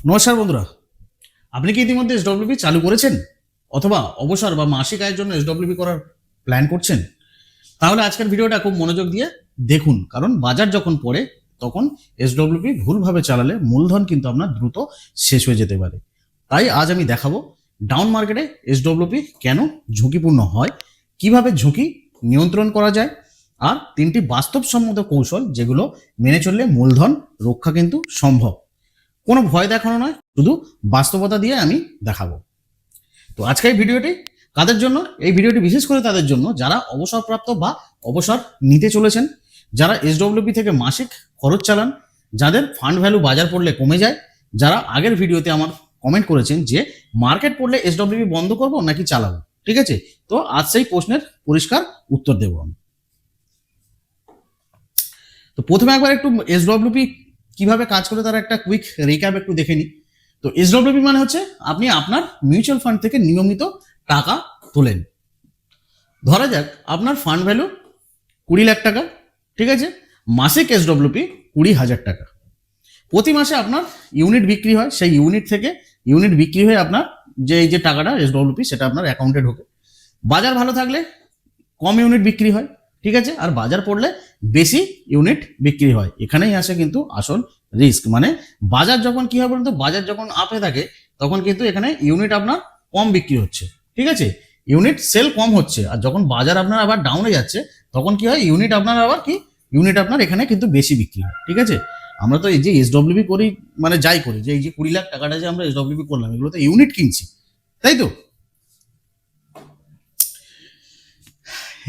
নমস্কার বন্ধুরা, আপনি কি ইতিমধ্যে এসডব্লিউপি চালু করেছেন অথবা অবসর বা মাসিক আয়ের জন্য এসডব্লিউপি করার প্ল্যান করছেন? তাহলে আজকের ভিডিওটা খুব মনোযোগ দিয়ে দেখুন, কারণ বাজার যখন পড়ে তখন এসডব্লিউপি ভুলভাবে চালালে মূলধন কিন্তু আপনার দ্রুত শেষ হয়ে যেতে পারে। তাই আজ আমি দেখাবো ডাউন মার্কেটে এসডব্লিউপি কেন ঝুঁকিপূর্ণ হয়, কিভাবে ঝুঁকি নিয়ন্ত্রণ করা যায়, আর তিনটি বাস্তবসম্মত কৌশল যেগুলো মেনে চললে মূলধন রক্ষা কিন্তু সম্ভব। কোনো ভয় দেখানো নয়, শুধু বাস্তবতা দিয়ে আমি দেখাবো। তো আজকে এই ভিডিওটি কাদের জন্য? এই ভিডিওটি বিশেষ করে তাদের জন্য যারা অবসরপ্রাপ্ত বা অবসর নিতে চলেছেন, যারা এসডব্লিউপি থেকে মাসিক খরচ চালান, যাদের ফান্ড ভ্যালু বাজার পড়লে কমে যায়, যারা আগের ভিডিওতে আমার কমেন্ট করেছেন যে মার্কেট পড়লে এসডব্লিউপি বন্ধ করবো নাকি চালাবো। ঠিক আছে, তো আজ সেই প্রশ্নের পরিষ্কার উত্তর দেবো আমি। তো প্রথমে একবার একটু এসডব্লিউপি কিভাবে কাজ করে তার একটা কুইক রিক্যাপ একটু দেখে নিই। তো এসডব্লিউপি মানে হচ্ছে আপনি আপনার মিউচুয়াল ফান্ড থেকে নিয়মিত টাকা তোলেন। ধরা যাক আপনার ফান্ড ভ্যালু 20 লাখ টাকা, ঠিক আছে, মাসিক এসডব্লিউপি 20,000 টাকা। প্রতি মাসে আপনার ইউনিট বিক্রি হয়, সেই ইউনিট থেকে ইউনিট বিক্রি হয়ে আপনার যে এই যে টাকাটা এসডব্লিউপি সেটা আপনার অ্যাকাউন্টে ঢোকে। বাজার ভালো থাকলে কম ইউনিট বিক্রি হয়, ঠিক আছে, আর বাজার পড়লে বেশি ইউনিট বিক্রি হয়। এখানেই আসে কিন্তু আসল রিস্ক। মানে বাজার যখন কি হয় বলুন তো, বাজার যখন আপে থাকে তখন কিন্তু এখানে ইউনিট আপনার কম বিক্রি হচ্ছে, ঠিক আছে, ইউনিট সেল কম হচ্ছে। আর যখন বাজার আপনার আবার ডাউনে যাচ্ছে তখন কি হয়, ইউনিট আপনার আবার কি, ইউনিট আপনার এখানে কিন্তু বেশি বিক্রি হয়। ঠিক আছে, আমরা তো এই যে এসডব্লিউপি করি, মানে যাই করি, যে এই যে 20 লাখ টাকাটা যে আমরা এসডব্লিউপি করলাম, এগুলো তো ইউনিট কিনছি, তাই তো।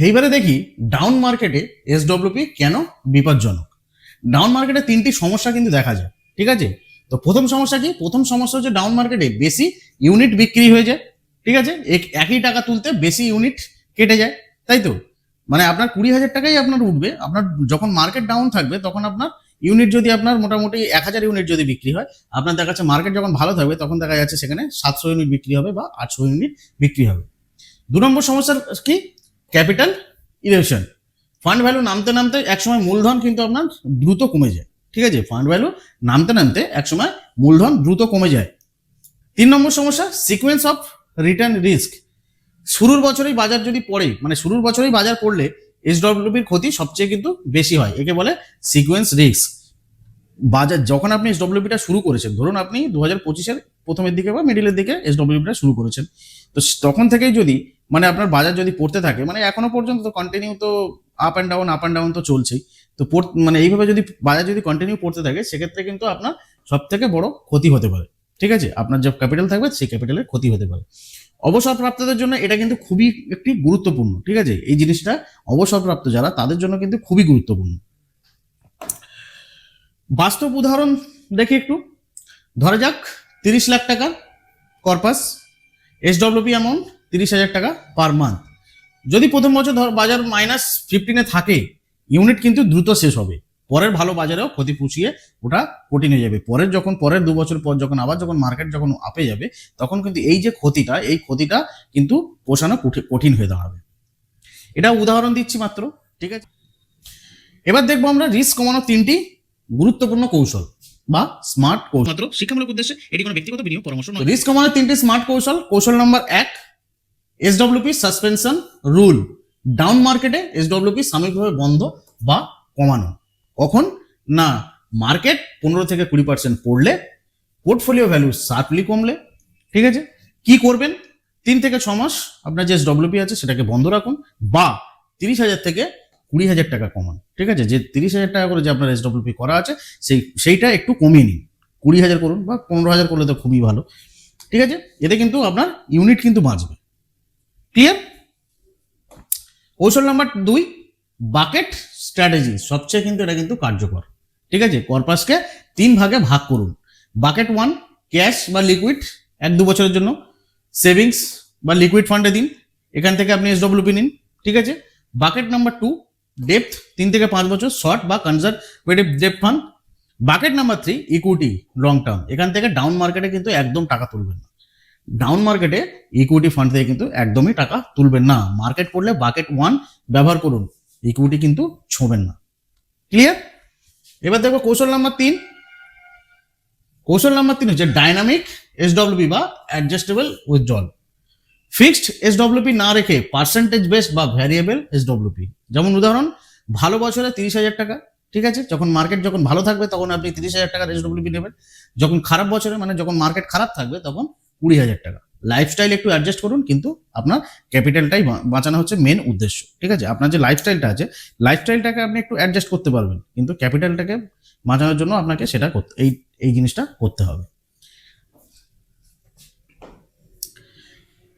এইবারে দেখি ডাউন মার্কেটে এসডব্লিউপি কেন বিপজ্জনক। ডাউন মার্কেটে তিনটি সমস্যা কিন্তু দেখা যায়, ঠিক আছে। তো প্রথম সমস্যা কি? প্রথম সমস্যা হচ্ছে ডাউন মার্কেটে বেশি ইউনিট বিক্রি হয়ে যায়, ঠিক আছে, একই টাকা তুলতে বেশি ইউনিট কেটে যায়, তাই তো। মানে আপনার 20,000 টাকাই আপনার উঠবে, আপনার যখন মার্কেট ডাউন থাকবে তখন আপনার ইউনিট যদি আপনার মোটামুটি 1,000 ইউনিট যদি বিক্রি হয়, আপনার দেখা যাচ্ছে মার্কেট যখন ভালো থাকবে তখন দেখা যাচ্ছে সেখানে 700 ইউনিট বিক্রি হবে বা 800 ইউনিট বিক্রি হবে। 2 নম্বর সমস্যা কি? Capital erosion. ফান্ড ভ্যালু নামতে নামতে একসময় মূলধন কিন্তু আপনার দ্রুত কমে যায়, ঠিক আছে, ফান্ড ভ্যালু নামতে নামতে একসময় মূলধন দ্রুত কমে যায়। 3 নম্বর সমস্যা সিকোয়েন্স অফ রিটার্ন রিস্ক। শুরুর বছরেই বাজার যদি পড়ে, মানে শুরুর বছরেই বাজার পড়লে এসডব্লিউপির ক্ষতি সবচেয়ে কিন্তু বেশি হয়, একে বলে সিকোয়েন্স রিস্ক। বাজার যখন আপনি এসডব্লিউপিটা শুরু করেছেন, ধরুন আপনি 2025-এর প্রথমের দিকে বা মিডিলের দিকে এসডব্লিউপিটা শুরু করেছেন, তো তখন থেকেই যদি মানে আপনার বাজার যদি পড়তে থাকে, মানে এখনো পর্যন্ত তো কন্টিনিউ তো আপ অ্যান্ড ডাউন তো চলছেই, তো মানে এইভাবে যদি বাজার যদি কন্টিনিউ পড়তে থাকে সেক্ষেত্রে কিন্তু আপনার সব থেকে বড় ক্ষতি হতে পারে, ঠিক আছে, আপনার যে ক্যাপিটাল থাকবে সেই ক্যাপিটালের ক্ষতি হতে পারে। অবসরপ্রাপ্তদের জন্য এটা কিন্তু খুবই একটি গুরুত্বপূর্ণ, ঠিক আছে, এই জিনিসটা অবসরপ্রাপ্ত যারা তাদের জন্য কিন্তু খুবই গুরুত্বপূর্ণ। বাস্তব উদাহরণ দেখি একটু। ধরা যাক 30 লাখ টাকা কর্পাস, এসডব্লিউপি অ্যামাউন্ট 30,000 টাকা পার মান্থ। যদি প্রথম বছর বাজার -15-এ থাকে, ইউনিট কিন্তু দ্রুত শেষ হবে, পরের ভালো বাজারেও ক্ষতি পুষিয়ে ওটা কঠিন হয়ে যাবে। পরের 2 বছর পর যখন আবার যখন মার্কেট যখন আপে যাবে তখন কিন্তু এই যে ক্ষতিটা, এই ক্ষতিটা কিন্তু পোষানো কঠিন হয়ে দাঁড়াবে। এটা উদাহরণ দিচ্ছি মাত্র, ঠিক আছে। এবার দেখবো আমরা রিস্ক কমানোর 3টি গুরুত্বপূর্ণ কৌশল বা স্মার্ট কৌশল, মাত্র শিক্ষামূলক উদ্দেশ্যে, এটি কোনো ব্যক্তিগত বিনিয়োগ পরামর্শ নয়। রিস্ক কমানোর 3টি স্মার্ট কৌশল। কৌশল নম্বর 1, এসডব্লিউপি সাসপেনশন রুল। ডাউন মার্কেটে এসডব্লিউপি সাময়িকভাবে বন্ধ বা কমানো। কখন না, মার্কেট 15-20% পড়লে, পোর্টফোলিও ভ্যালু শার্পলি কমলে, ঠিক আছে। কি করবেন? 3 থেকে 6 মাস আপনার যে এসডব্লিউপি আছে সেটাকে বন্ধ রাখুন, বা 30,000 থেকে 20,000 টাকা কমান, ঠিক আছে, যে 30,000 টাকা করে যে আপনার এসডব্লিউপি করা আছে সেইটা একটু কমিয়ে নিন, 20,000 করুন বা 15,000 করলে তো খুবই ভালো, ঠিক আছে। এতে কিন্তু আপনার ইউনিট কিন্তু বাঁচবে। ক্লিয়ার? কৌশল নাম্বার 2, বাকেট স্ট্র্যাটেজি। সবচেয়ে কিন্তু এটা কিন্তু কার্যকর, ঠিক আছে। কর্পাসকে 3 ভাগে ভাগ করুন। বাকেট 1 ক্যাশ বা লিকুইড, 1-2 বছরের জন্য সেভিংস বা লিকুইড ফান্ডে দিন, এখান থেকে আপনি এসডব্লিউপি নিন, ঠিক আছে। বাকেট নাম্বার 2 ডেপথ, 3 থেকে 5 বছর শর্ট বা conservative depth fund. Bucket number 3 equity long term, এখান থেকে ডাউন মার্কেটে কিন্তু একদম টাকা তুলবেন না। ডাউন মার্কেটে ইকুইটি ফান্ড থেকে কিন্তু একদমই টাকা তুলবেন না। মার্কেট পড়লে বাকেট 1 ব্যবহার করুন, ইকুইটি কিন্তু ছোঁবেন না। ক্লিয়ার? এবার দেখো কৌশল নাম্বার 3। কৌশল নাম্বার 3 হচ্ছে ডাইনামিক এসডব্লিউপি বা অ্যাডজাস্টেবল উইথড্রল। ফিক্সড এসডব্লিউপি না রেখে পার্সেন্টেজ বেসড বা ভ্যারিয়েবল এসডব্লিউপি। যেমন উদাহরণ, ভালো বছরে 30,000 টাকা, ঠিক আছে, যখন মার্কেট যখন ভালো থাকবে তখন আপনি 30,000 টাকার এসডব্লিউপি নেবেন, যখন খারাপ বছরে মানে যখন মার্কেট খারাপ থাকবে তখন 20,000 টাকা। লাইফস্টাইল একটু অ্যাডজাস্ট করুন, কিন্তু আপনার ক্যাপিটালটাই বাঁচানো হচ্ছে মেন উদ্দেশ্য, ঠিক আছে। আপনার যে লাইফস্টাইলটা আছে, লাইফস্টাইলটাকে আপনি একটু অ্যাডজাস্ট করতে পারবেন, কিন্তু ক্যাপিটালটাকে বাঁচানোর জন্য আপনাকে সেটা করতে এই জিনিসটা করতে হবে।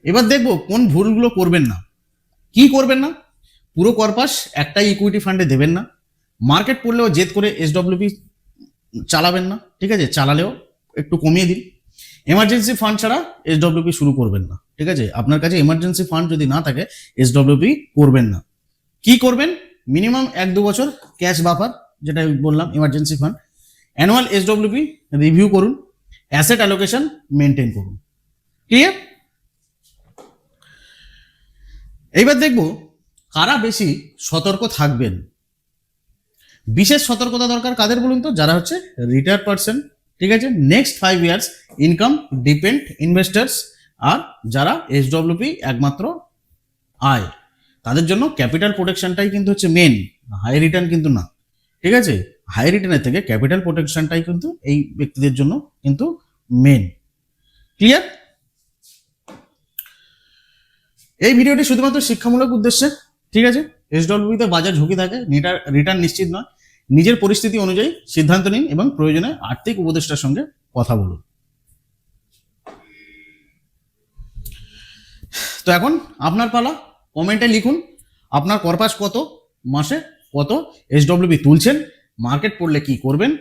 এবার দেখবো কোন ভুলগুলো করবেন না। কি করবেন না? পুরো কর্পাস একটাই ইকুইটি ফান্ডে দেবেন না। মার্কেট পড়লেও জেদ করে এসডব্লিউপি চালাবেন না, ঠিক আছে, চালালেও একটু কমিয়ে দিন। এমার্জেন্সি ফান্ড ছাড়া এসডব্লিউপি শুরু করবেন না, ঠিক আছে। আপনার কাছে এমার্জেন্সি ফান্ড যদি না থাকে এসডব্লিউপি করবেন না। কি করবেন? মিনিমাম 1-2 বছর ক্যাশ বাফার, যেটা আমি বললাম এমার্জেন্সি ফান্ড। অ্যানুয়াল এসডব্লিউপি রিভিউ করুন, অ্যাসেট অ্যালোকেশন মেনটেন করুন। ক্লিয়ার? এইবার দেখব কারা বেশি সতর্ক থাকবেন। বিশেষ সতর্কতা দরকার কাদের বলুন তো? যারা হচ্ছে রিটায়ার্ড পারসন, ঠিক আছে, next 5 years income depend investors, আর যারা এসডব্লিউপি একমাত্র আয়, তাদের জন্য ক্যাপিটাল প্রোটেকশনটাই কিন্তু হচ্ছে মেন, হাই রিটার্ন কিন্তু না, ঠিক আছে। হাই রিটার্নের থেকে ক্যাপিটাল প্রোটেকশনটাই কিন্তু এই ব্যক্তিদের জন্য কিন্তু মেন। ক্লিয়ার? এই ভিডিওটি শুধুমাত্র শিক্ষামূলক উদ্দেশ্যে, ঠিক আছে। এসডব্লিউপিতে বাজার ঝুঁকি থাকে, রিটার্ন নিশ্চিত নয়। নিজের পরিস্থিতি অনুযায়ী সিদ্ধান্ত নিন এবং প্রয়োজনে আর্থিক উপদেষ্টার সঙ্গে কথা বলুন। তো এখন আপনার পালা, কমেন্টে লিখুন আপনার কর্পাস কত, মাসে কত এসডব্লিউপি তুলছেন, মার্কেট পড়লে কি করবেন,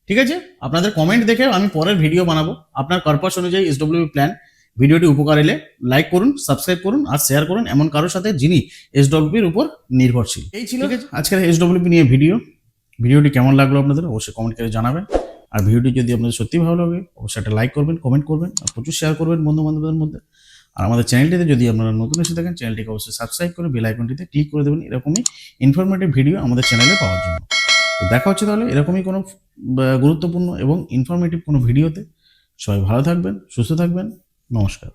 ঠিক আছে। আপনাদের কমেন্ট দেখে আমি পরের ভিডিও বানাবো আপনার কর্পাস অনুযায়ী এসডব্লিউপি প্ল্যান। ভিডিওটি উপকার এলে লাইক করুন, সাবস্ক্রাইব করুন আর শেয়ার করুন এমন কারোর সাথে যিনি এসডব্লিউপির উপর নির্ভরশীল। এই ছিল আজকের এসডব্লিউপি নিয়ে ভিডিওটি কেমন লাগলো আপনাদের অবশ্যই কমেন্ট করে জানাবেন। আর ভিডিওটি যদি আপনাদের সত্যি ভালো লাগে অবশ্যই একটা লাইক করবেন, কমেন্ট করবেন আর প্রচুর শেয়ার করবেন বন্ধু বান্ধবদের মধ্যে। আর আমাদের চ্যানেলটিতে যদি আপনারা নতুন এসে থাকেন চ্যানেলটিকে অবশ্যই সাবস্ক্রাইব করে বেল আইকনটিতে ক্লিক করে দেবেন এরকমই ইনফরমেটিভ ভিডিও আমাদের চ্যানেলে পাওয়ার জন্য। তো দেখা হচ্ছে তাহলে এরকমই কোনো গুরুত্বপূর্ণ এবং ইনফরমেটিভ কোনো ভিডিওতে। সবাই ভালো থাকবেন, সুস্থ থাকবেন, নমস্কার।